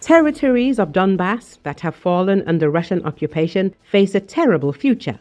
Territories of Donbass that have fallen under Russian occupation face a terrible future.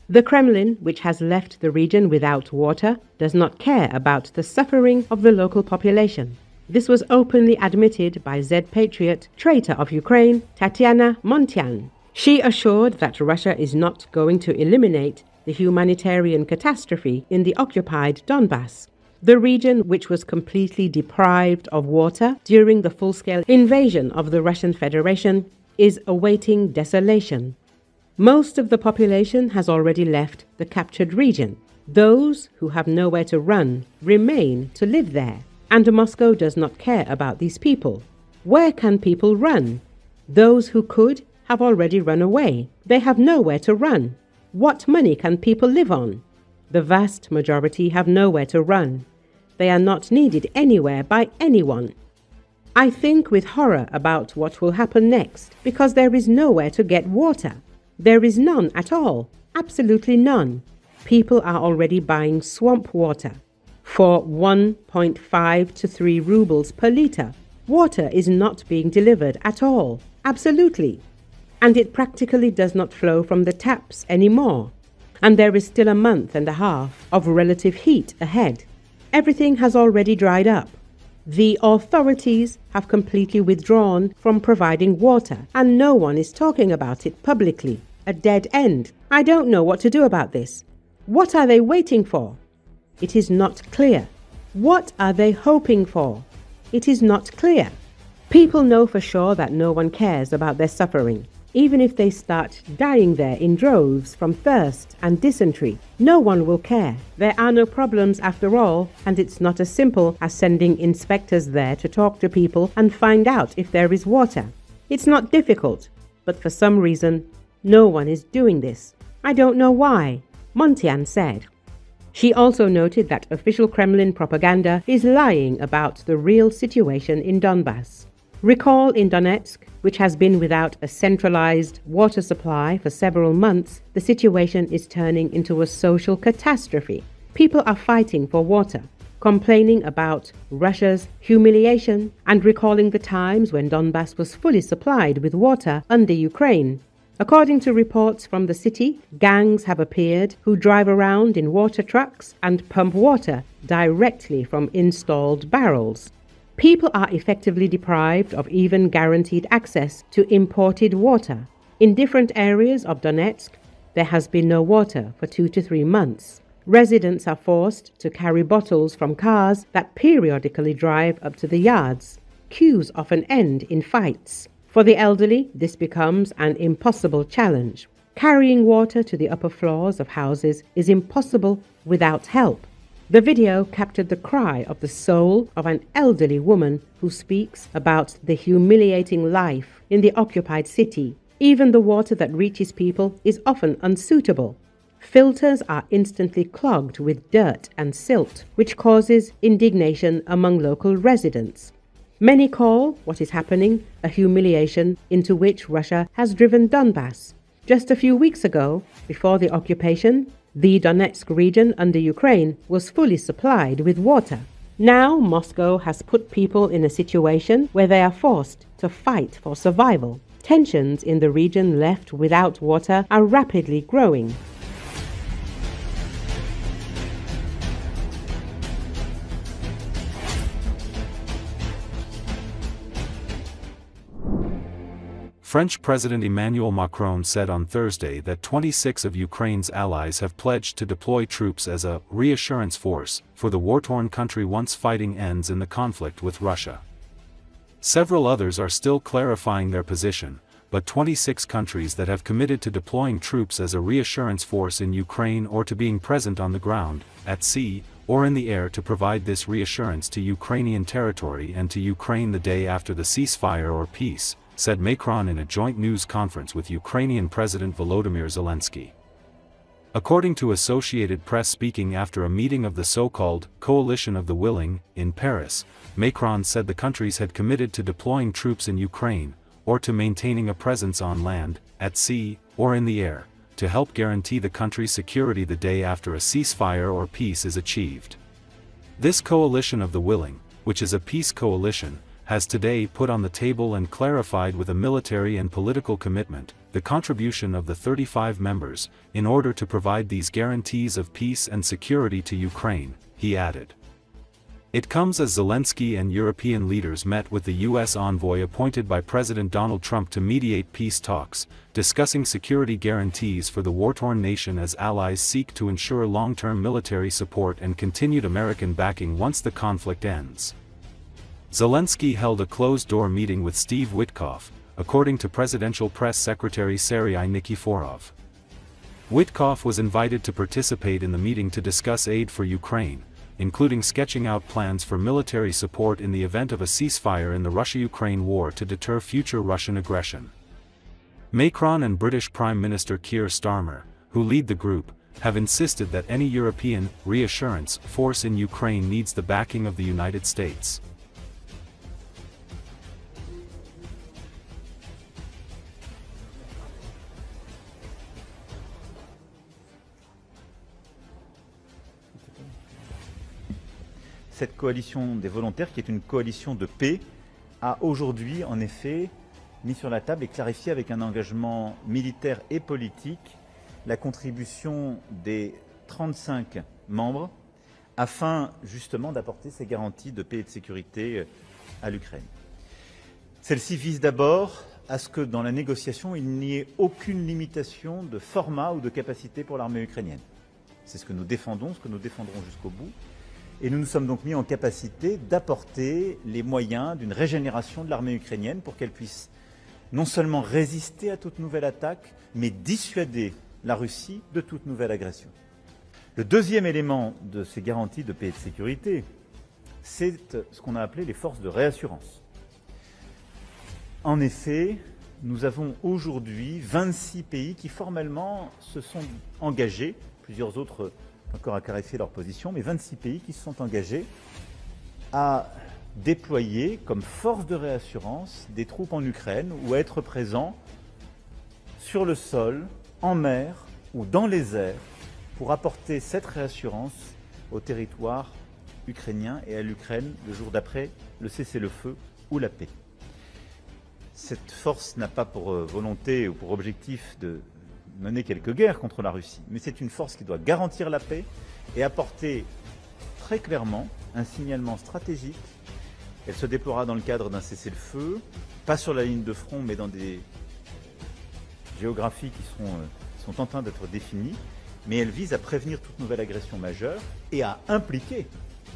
The Kremlin, which has left the region without water, does not care about the suffering of the local population. This was openly admitted by Z-patriot, traitor of Ukraine, Tatyana Montyan. She assured that Russia is not going to eliminate the humanitarian catastrophe in the occupied Donbass. The region, which was completely deprived of water during the full-scale invasion of the Russian Federation, is awaiting desolation. Most of the population has already left the captured region. Those who have nowhere to run remain to live there, and Moscow does not care about these people. Where can people run? Those who could have already run away. They have nowhere to run. What money can people live on? The vast majority have nowhere to run. They are not needed anywhere by anyone. I think with horror about what will happen next, because there is nowhere to get water. There is none at all, absolutely none. People are already buying swamp water for 1.5 to 3 rubles per liter. Water is not being delivered at all, absolutely. And it practically does not flow from the taps anymore. And there is still a month and a half of relative heat ahead. Everything has already dried up. The authorities have completely withdrawn from providing water, and no one is talking about it publicly. A dead end. I don't know what to do about this. What are they waiting for? It is not clear. What are they hoping for? It is not clear. People know for sure that no one cares about their suffering. Even if they start dying there in droves from thirst and dysentery, no one will care. There are no problems after all, and it's not as simple as sending inspectors there to talk to people and find out if there is water. It's not difficult, but for some reason, no one is doing this. I don't know why, Montyan said. She also noted that official Kremlin propaganda is lying about the real situation in Donbass. Recall in Donetsk, which has been without a centralized water supply for several months, the situation is turning into a social catastrophe. People are fighting for water, complaining about Russia's humiliation, and recalling the times when Donbass was fully supplied with water under Ukraine. According to reports from the city, gangs have appeared who drive around in water trucks and pump water directly from installed barrels. People are effectively deprived of even guaranteed access to imported water. In different areas of Donetsk, there has been no water for 2 to 3 months. Residents are forced to carry bottles from cars that periodically drive up to the yards. Queues often end in fights. For the elderly, this becomes an impossible challenge. Carrying water to the upper floors of houses is impossible without help. The video captured the cry of the soul of an elderly woman who speaks about the humiliating life in the occupied city. Even the water that reaches people is often unsuitable. Filters are instantly clogged with dirt and silt, which causes indignation among local residents. Many call what is happening a humiliation into which Russia has driven Donbass. Just a few weeks ago, before the occupation, the Donetsk region under Ukraine was fully supplied with water. Now Moscow has put people in a situation where they are forced to fight for survival. Tensions in the region left without water are rapidly growing. French President Emmanuel Macron said on Thursday that 26 of Ukraine's allies have pledged to deploy troops as a reassurance force for the war-torn country once fighting ends in the conflict with Russia. Several others are still clarifying their position, but 26 countries that have committed to deploying troops as a reassurance force in Ukraine or to being present on the ground, at sea, or in the air to provide this reassurance to Ukrainian territory and to Ukraine the day after the ceasefire or peace, said Macron in a joint news conference with Ukrainian President Volodymyr Zelenski. According to Associated Press, speaking after a meeting of the so-called Coalition of the Willing in Paris, Macron said the countries had committed to deploying troops in Ukraine, or to maintaining a presence on land, at sea, or in the air, to help guarantee the country's security the day after a ceasefire or peace is achieved. This Coalition of the Willing, which is a peace coalition, has today put on the table and clarified with a military and political commitment the contribution of the 35 members in order to provide these guarantees of peace and security to Ukraine, he added. It comes as Zelensky and European leaders met with the U.S. envoy appointed by President Donald Trump to mediate peace talks, discussing security guarantees for the war-torn nation as allies seek to ensure long-term military support and continued American backing once the conflict ends. Zelensky held a closed-door meeting with Steve Witkoff, according to Presidential Press Secretary Sergei Nikiforov. Witkoff was invited to participate in the meeting to discuss aid for Ukraine, including sketching out plans for military support in the event of a ceasefire in the Russia-Ukraine war to deter future Russian aggression. Macron and British Prime Minister Keir Starmer, who lead the group, have insisted that any European reassurance force in Ukraine needs the backing of the United States. Cette coalition des volontaires, qui est une coalition de paix, a aujourd'hui en effet mis sur la table et clarifié avec un engagement militaire et politique la contribution des 35 membres afin justement d'apporter ces garanties de paix et de sécurité à l'Ukraine. Celle-ci vise d'abord à ce que dans la négociation, il n'y ait aucune limitation de format ou de capacité pour l'armée ukrainienne. C'est ce que nous défendons, ce que nous défendrons jusqu'au bout. Et nous nous sommes donc mis en capacité d'apporter les moyens d'une régénération de l'armée ukrainienne pour qu'elle puisse non seulement résister à toute nouvelle attaque, mais dissuader la Russie de toute nouvelle agression. Le deuxième élément de ces garanties de paix et de sécurité, c'est ce qu'on a appelé les forces de réassurance. En effet, nous avons aujourd'hui 26 pays qui formellement se sont engagés, plusieurs autres encore à clarifier leur position, mais 26 pays qui se sont engagés à déployer comme force de réassurance des troupes en Ukraine ou à être présents sur le sol, en mer ou dans les airs pour apporter cette réassurance au territoire ukrainien et à l'Ukraine le jour d'après le cessez-le-feu ou la paix. Cette force n'a pas pour volonté ou pour objectif de mener quelques guerres contre la Russie, mais c'est une force qui doit garantir la paix et apporter très clairement un signalement stratégique. Elle se déploiera dans le cadre d'un cessez-le-feu, pas sur la ligne de front, mais dans des géographies qui sont en train d'être définies, mais elle vise à prévenir toute nouvelle agression majeure et à impliquer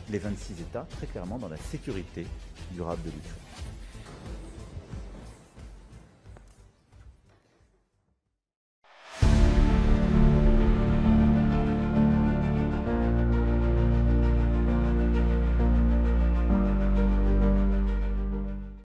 les 26 États très clairement dans la sécurité durable de l'Ukraine.